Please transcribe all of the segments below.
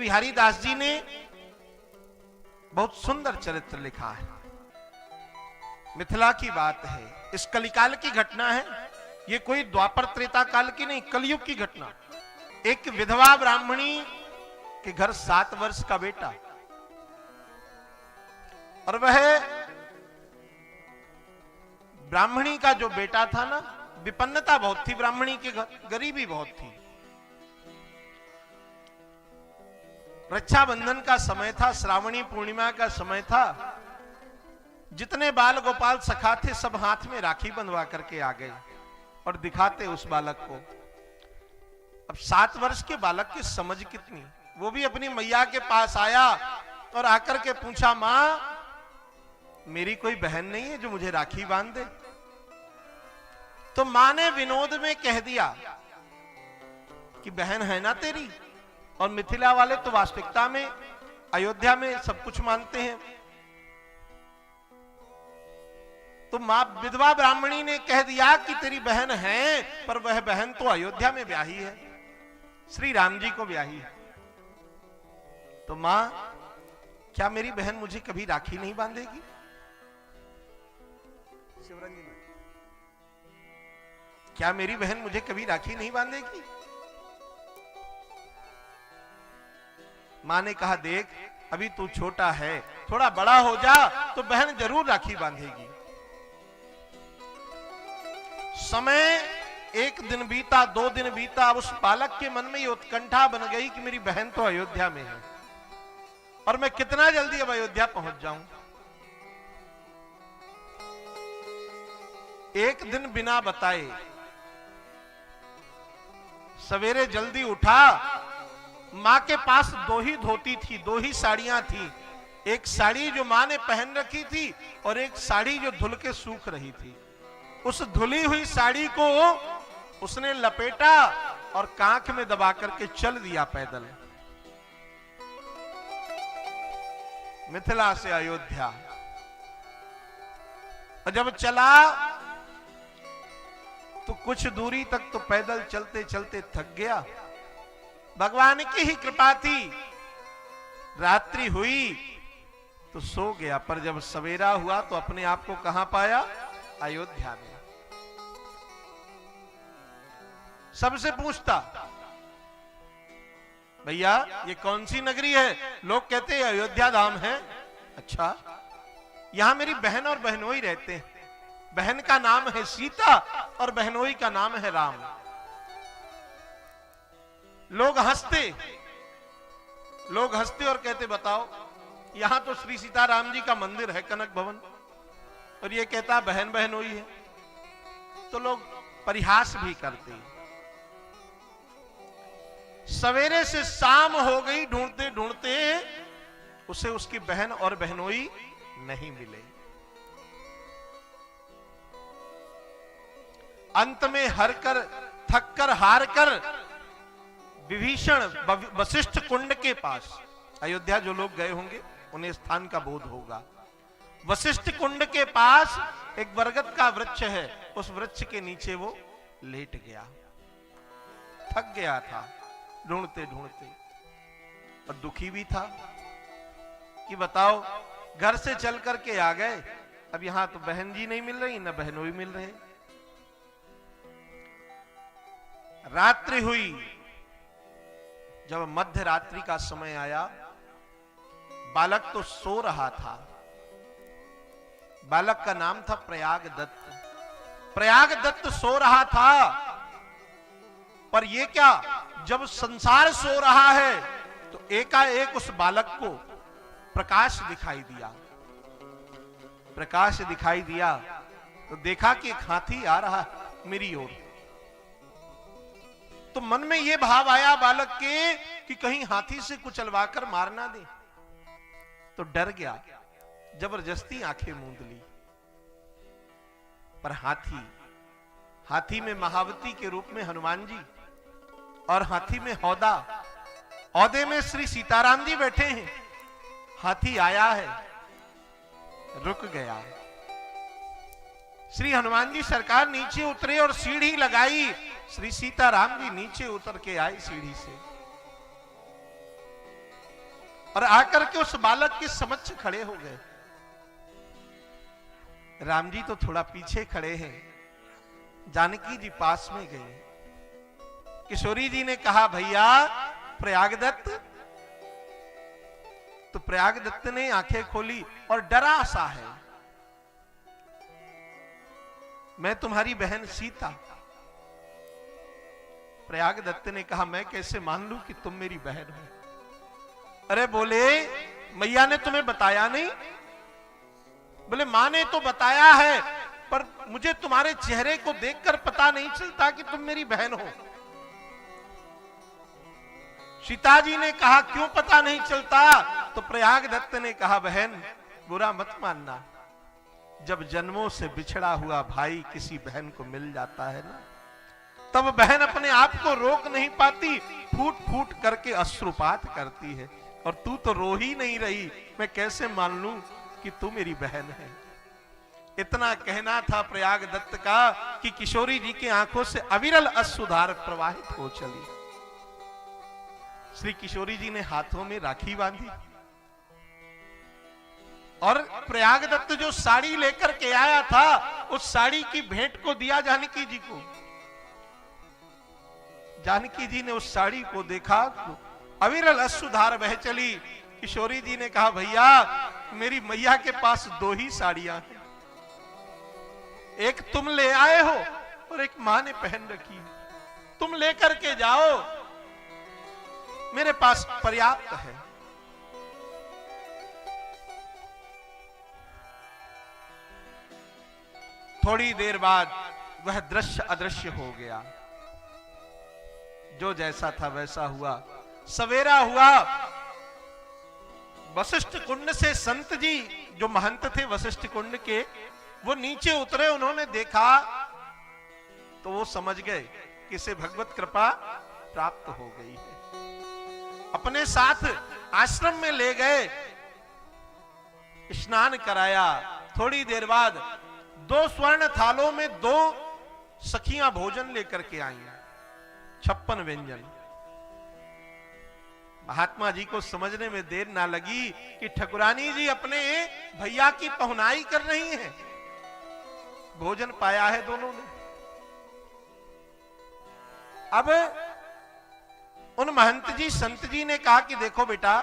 बिहारी दास जी ने बहुत सुंदर चरित्र लिखा है। मिथिला की बात है, इस कलिकाल की घटना है, ये कोई द्वापर त्रेता काल की नहीं, कलयुग की घटना। एक विधवा ब्राह्मणी के घर 7 वर्ष का बेटा, और वह ब्राह्मणी का जो बेटा था ना, विपन्नता बहुत थी ब्राह्मणी के घर, गरीबी बहुत थी। रक्षाबंधन का समय था, श्रावणी पूर्णिमा का समय था। जितने बाल गोपाल सखा थे सब हाथ में राखी बंधवा करके आ गए और दिखाते उस बालक को। अब 7 वर्ष के बालक की समझ कितनी, वो भी अपनी मैया के पास आया और आकर के पूछा, मां मेरी कोई बहन नहीं है जो मुझे राखी बांध दे? तो मां ने विनोद में कह दिया कि बहन है ना तेरी। और मिथिला वाले तो वास्तविकता में अयोध्या में सब कुछ मानते हैं। तो मां विधवा ब्राह्मणी ने कह दिया कि तेरी बहन है, पर वह बहन तो अयोध्या में ब्याही है, श्री राम जी को ब्याही है। तो मां, क्या मेरी बहन मुझे कभी राखी नहीं बांधेगी? शिवरंजनी, क्या मेरी बहन मुझे कभी राखी नहीं बांधेगी? मां ने कहा, देख अभी तू छोटा है, थोड़ा बड़ा हो जा तो बहन जरूर राखी बांधेगी। समय 1 दिन बीता, 2 दिन बीता, उस बालक के मन में ये उत्कंठा बन गई कि मेरी बहन तो अयोध्या में है और मैं कितना जल्दी अब अयोध्या पहुंच जाऊं। एक दिन बिना बताए सवेरे जल्दी उठा। मां के पास 2 ही धोती थी, 2 ही साड़ियां थी। एक साड़ी जो मां ने पहन रखी थी और एक साड़ी जो धुल के सूख रही थी। उस धुली हुई साड़ी को उसने लपेटा और कांख में दबा करके चल दिया पैदल, मिथिला से अयोध्या। और जब चला तो कुछ दूरी तक तो पैदल चलते चलते थक गया। भगवान की ही कृपा थी, रात्रि हुई तो सो गया। पर जब सवेरा हुआ तो अपने आप को कहां पाया? अयोध्या में। सबसे पूछता, भैया ये कौन सी नगरी है? लोग कहते हैं अयोध्या धाम है। अच्छा, यहां मेरी बहन और बहनोई रहते हैं। बहन का नाम है सीता और बहनोई का नाम है राम। लोग हंसते और कहते, बताओ यहां तो श्री सीताराम जी का मंदिर है, कनक भवन, और ये कहता बहन बहनोई है। तो लोग परिहास भी करते हैं। सवेरे से शाम हो गई, ढूंढते ढूंढते उसे उसकी बहन और बहनोई नहीं मिले। अंत में थककर हारकर विभीषण वशिष्ठ कुंड के पास, अयोध्या जो लोग गए होंगे उन्हें स्थान का बोध होगा, वशिष्ठ कुंड के पास एक बरगद का वृक्ष है, उस वृक्ष के नीचे वो लेट गया। थक गया था ढूंढते ढूंढते और दुखी भी था कि बताओ घर से चल करके आ गए, अब यहां तो बहन जी नहीं मिल रही, न बहनोई मिल रहे। रात्रि हुई, जब मध्य रात्रि का समय आया, बालक तो सो रहा था। बालक का नाम था प्रयाग दत्त। प्रयाग दत्त सो रहा था, पर ये क्या, जब संसार सो रहा है तो एकाएक उस बालक को प्रकाश दिखाई दिया। प्रकाश दिखाई दिया तो देखा कि एक हाथी आ रहा मेरी ओर। तो मन में यह भाव आया बालक के कि कहीं हाथी से कुचलवा कर मार ना दे। तो डर गया, जबरदस्ती आंखें मूंद ली। पर हाथी में महावती के रूप में हनुमान जी और हाथी में औदे में श्री सीताराम जी बैठे हैं। हाथी आया है, रुक गया। श्री हनुमान जी सरकार नीचे उतरे और सीढ़ी लगाई। श्री सीताराम जी नीचे उतर के आए सीढ़ी से। और आकर के उस बालक के समक्ष खड़े हो गए। राम जी तो थोड़ा पीछे खड़े हैं, जानकी जी पास में गए। किशोरी जी ने कहा, भैया प्रयागदत्त। तो प्रयागदत्त ने आंखें खोली और डरा सा है, मैं तुम्हारी बहन सीता। प्रयागदत्त ने कहा, मैं कैसे मान लूं कि तुम मेरी बहन हो। अरे बोले, मैया ने तुम्हें बताया नहीं? बोले, मां ने तो बताया है, पर मुझे तुम्हारे चेहरे को देखकर पता नहीं चलता कि तुम मेरी बहन हो। सीता जी ने कहा, क्यों पता नहीं चलता? तो प्रयागदत्त ने कहा, बहन बुरा मत मानना, जब जन्मों से बिछड़ा हुआ भाई किसी बहन को मिल जाता है ना, तब बहन अपने आप को रोक नहीं पाती, फूट फूट करके अश्रुपात करती है। और तू तो रो ही नहीं रही, मैं कैसे मान लूं कि तू मेरी बहन है। इतना कहना था प्रयागदत्त का कि किशोरी जी की आंखों से अविरल अश्रुधार प्रवाहित हो चली। श्री किशोरी जी ने हाथों में राखी बांधी और प्रयागदत्त जो साड़ी लेकर के आया था, उस साड़ी की भेंट को दिया जानकी जी को। जानकी जी ने उस साड़ी को देखा, अविरल अश्रुधार बह चली। किशोरी जी ने कहा, भैया मेरी मैया के पास 2 ही साड़ियां हैं, एक तुम ले आए हो और एक मां ने पहन रखी, तुम लेकर के जाओ, मेरे पास पर्याप्त है। थोड़ी देर बाद वह दृश्य अदृश्य हो गया। जो जैसा था वैसा हुआ। सवेरा हुआ, वशिष्ठ कुंड से संत जी जो महंत थे वशिष्ठ कुंड के, वो नीचे उतरे। उन्होंने देखा तो वो समझ गए कि इसे भगवत कृपा प्राप्त हो गई है। अपने साथ आश्रम में ले गए, स्नान कराया। थोड़ी देर बाद 2 स्वर्ण थालों में 2 सखियां भोजन लेकर के आई, 56 व्यंजन। महात्मा जी को समझने में देर ना लगी कि ठकुरानी जी अपने भैया की पहुनाई कर रही हैं। भोजन पाया है दोनों ने। अब उन महंत जी संत जी ने कहा कि देखो बेटा,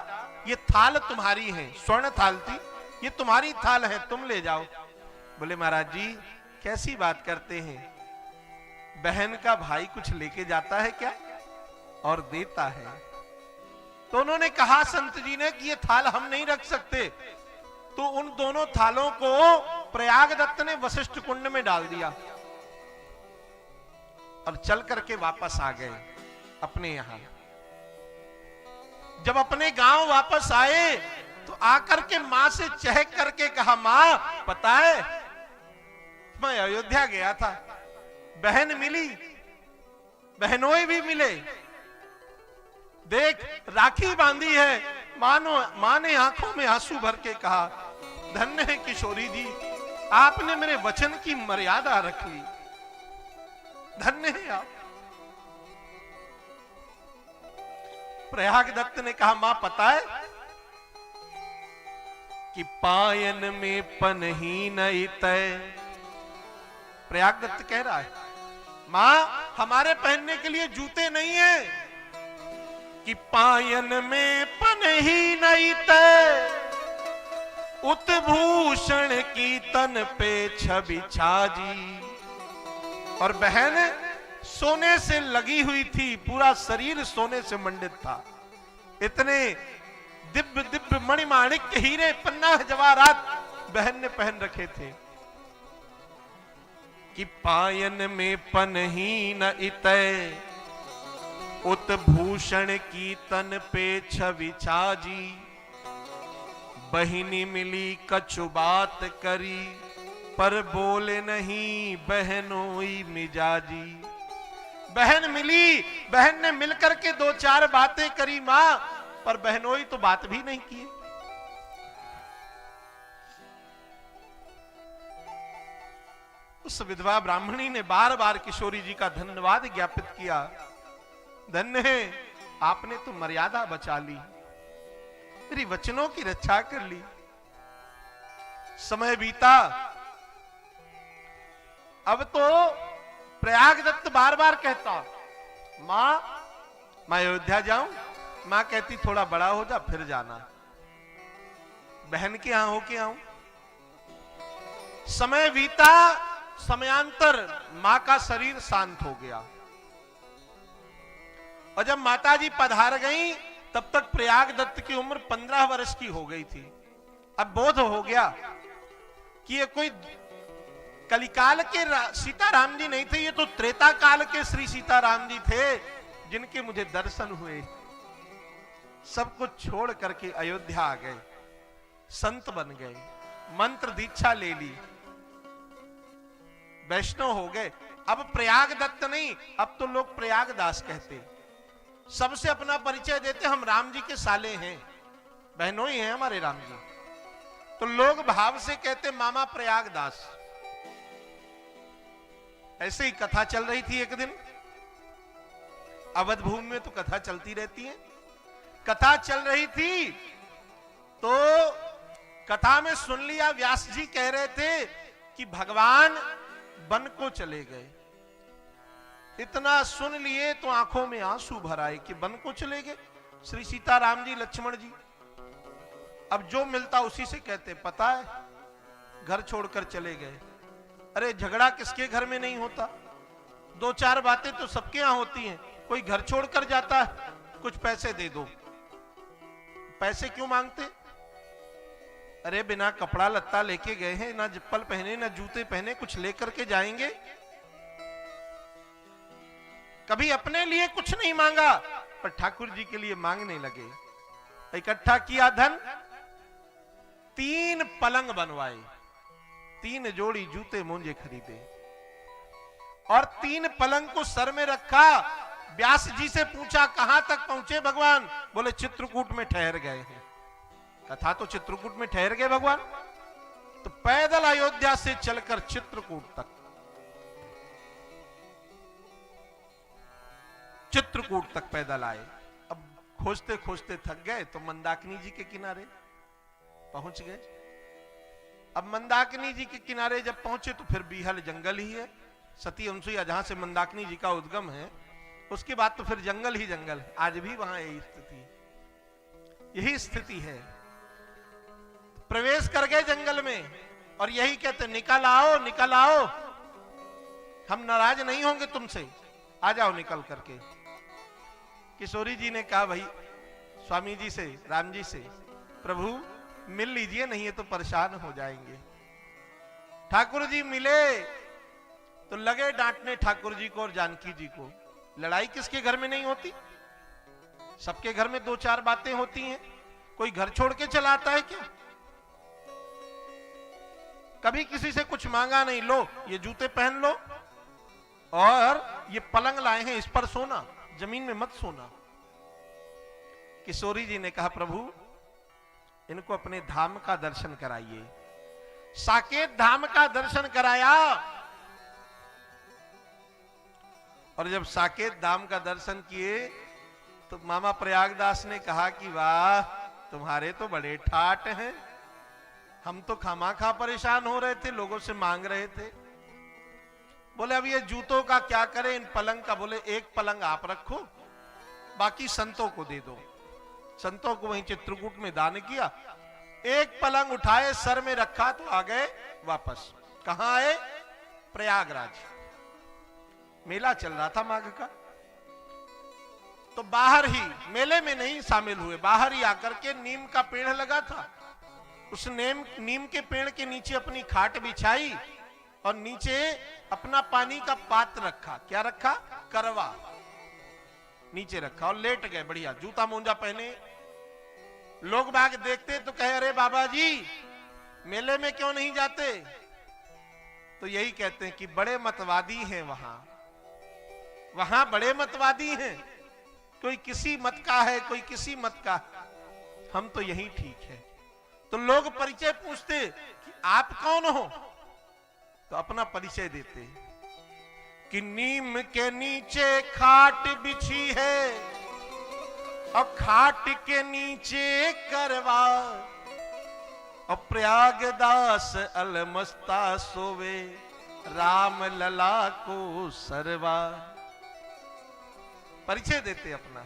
ये थाल तुम्हारी है, स्वर्ण थाल थी, ये तुम्हारी थाल है, तुम ले जाओ। बोले, महाराज जी कैसी बात करते हैं, बहन का भाई कुछ लेके जाता है क्या और देता है? तो उन्होंने कहा संत जी ने कि ये थाल हम नहीं रख सकते। तो उन दोनों थालों को प्रयागदत्त ने वशिष्ठ कुंड में डाल दिया और चल करके वापस आ गए अपने यहां। जब अपने गांव वापस आए तो आकर के मां से चहक करके कहा, मां पता है मैं अयोध्या गया था, बहन मिली, बहनोई भी मिले, देख राखी बांधी है। मां ने आंखों में आंसू भर के कहा, धन्य है किशोरी जी, आपने मेरे वचन की मर्यादा रख ली, धन्य है आप। प्रयागदत्त ने कहा, मां पता है कि पायन में पनही नहीं तय। प्रयागदत्त कह रहा है, मां हमारे पहनने के लिए जूते नहीं है कि पायन में पनही नहीं तय, उत्भूषण की तन पे छवि छाजी। और बहन सोने से लगी हुई थी, पूरा शरीर सोने से मंडित था। इतने दिव्य दिव्य मणिमाणिक हीरे पन्ना जवाहरात बहन ने पहन रखे थे कि पायन में पनही न इतय, उत्भूषण की तन पे छवि छाजी। बहिनी मिली कछु बात करी, पर बोले नहीं बहनोई मिजाजी। बहन मिली, बहन ने मिलकर के 2-4 बातें करी मां, पर बहनोई तो बात भी नहीं की। उस विधवा ब्राह्मणी ने बार बार किशोरी जी का धन्यवाद ज्ञापित किया, धन्य है आपने तो मर्यादा बचा ली। मेरी वचनों की रक्षा कर ली। समय बीता, अब तो प्रयागदत्त बार बार कहता, मां मैं अयोध्या जाऊं। मां कहती थोड़ा बड़ा हो जा फिर जाना, बहन के यहां होके आऊं। समय बीता, समयांतर मां का शरीर शांत हो गया, और जब माताजी पधार गईं तब तक प्रयागदत्त की उम्र 15 वर्ष की हो गई थी। अब बोध हो गया कि ये कोई कलिकाल के सीताराम जी नहीं थे, ये तो त्रेता काल के श्री सीताराम जी थे जिनके मुझे दर्शन हुए। सब कुछ छोड़ करके अयोध्या आ गए, संत बन गए, मंत्र दीक्षा ले ली, वैष्णव हो गए। अब प्रयागदत्त नहीं, अब तो लोग प्रयागदास कहते, सबसे अपना परिचय देते, हम राम जी के साले हैं, बहनों ही हैं हमारे राम जी। तो लोग भाव से कहते मामा प्रयागदास। ऐसे ही कथा चल रही थी एक दिन, अवध भूमि में तो कथा चलती रहती है। कथा चल रही थी तो कथा में सुन लिया, व्यास जी कह रहे थे कि भगवान वन को चले गए। इतना सुन लिए तो आंखों में आंसू भर आए कि वन को चले गए श्री सीताराम जी, लक्ष्मण जी। अब जो मिलता उसी से कहते, पता है घर छोड़कर चले गए। अरे झगड़ा किसके घर में नहीं होता, दो चार बातें तो सबके यहां होती हैं। कोई घर छोड़कर जाता है, कुछ पैसे दे दो। पैसे क्यों मांगते? अरे बिना कपड़ा लत्ता लेके गए हैं, ना चप्पल पहने ना जूते पहने, कुछ लेकर के जाएंगे। कभी अपने लिए कुछ नहीं मांगा, पर ठाकुर जी के लिए मांगने लगे। इकट्ठा किया धन, 3 पलंग बनवाए, 3 जोड़ी जूते मोंजे खरीदे, और 3 पलंग को सर में रखा। व्यास जी से पूछा कहां तक पहुंचे भगवान? बोले चित्रकूट में ठहर गए हैं। कथा तो चित्रकूट में ठहर गए भगवान। तो पैदल अयोध्या से चलकर चित्रकूट तक, चित्रकूट तक पैदल आए। अब खोजते खोजते थक गए तो मंदाकिनी जी के किनारे पहुंच गए। अब मंदाकिनी जी के किनारे जब पहुंचे तो फिर बीहल जंगल ही है। सती अनसुईया जहां से मंदाकिनी जी का उद्गम है, उसके बाद तो फिर जंगल ही जंगल है। आज भी वहां यही स्थिति है। प्रवेश कर गए जंगल में और यही कहते, निकल आओ निकल आओ, हम नाराज नहीं होंगे तुमसे, आ जाओ निकल करके। किशोरी जी ने कहा भाई स्वामी जी से, राम जी से, प्रभु मिल लीजिए, नहीं है तो परेशान हो जाएंगे। ठाकुर जी मिले तो लगे डांटने ठाकुर जी को और जानकी जी को। लड़ाई किसके घर में नहीं होती? सबके घर में 2-4 बातें होती हैं। कोई घर छोड़ के चला आता है क्या? कभी किसी से कुछ मांगा नहीं, लो ये जूते पहन लो और ये पलंग लाए हैं, इस पर सोना, जमीन में मत सोना। किशोरी जी ने कहा प्रभु इनको अपने धाम का दर्शन कराइए। साकेत धाम का दर्शन कराया, और जब साकेत धाम का दर्शन किए तो मामा प्रयागदास ने कहा कि वाह तुम्हारे तो बड़े ठाट हैं, हम तो खामाखा परेशान हो रहे थे, लोगों से मांग रहे थे। बोले अब ये जूतों का क्या करें, इन पलंग का? बोले एक पलंग आप रखो, बाकी संतों को दे दो। संतों को वहीं चित्रकूट में दान किया। एक पलंग उठाए, सर में रखा तो आ गए वापस। कहां आए? प्रयागराज। मेला चल रहा था माघ का, तो बाहर ही, मेले में नहीं शामिल हुए, बाहर ही आकर के नीम का पेड़ लगा था, उस नीम के पेड़ के नीचे अपनी खाट बिछाई और नीचे अपना पानी का पात्र रखा। क्या रखा? करवा नीचे रखा और लेट गए। बढ़िया जूता मोजा पहने। लोग बाग देखते तो कहे अरे बाबा जी मेले में क्यों नहीं जाते? तो यही कहते हैं कि बड़े मतवादी हैं वहां बड़े मतवादी हैं। कोई किसी मत का है, कोई किसी मत का, हम तो यही ठीक है। तो लोग परिचय पूछते कि आप कौन हो, तो अपना परिचय देते कि नीम के नीचे खाट बिछी है, और खाट के नीचे करवा और प्रयागदास अलमस्ता सोवे राम लला को सरवा। परिचय देते अपना।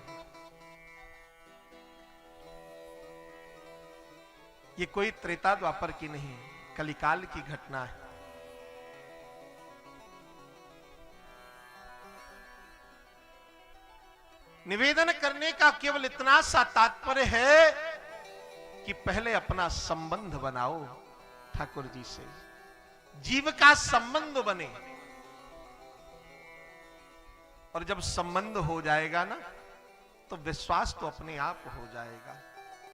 ये कोई त्रेता द्वापर की नहीं, कलिकाल की घटना है। निवेदन करने का केवल इतना सा तात्पर्य है कि पहले अपना संबंध बनाओ ठाकुर जी से, जीव का संबंध बने। और जब संबंध हो जाएगा ना, तो विश्वास तो अपने आप हो जाएगा।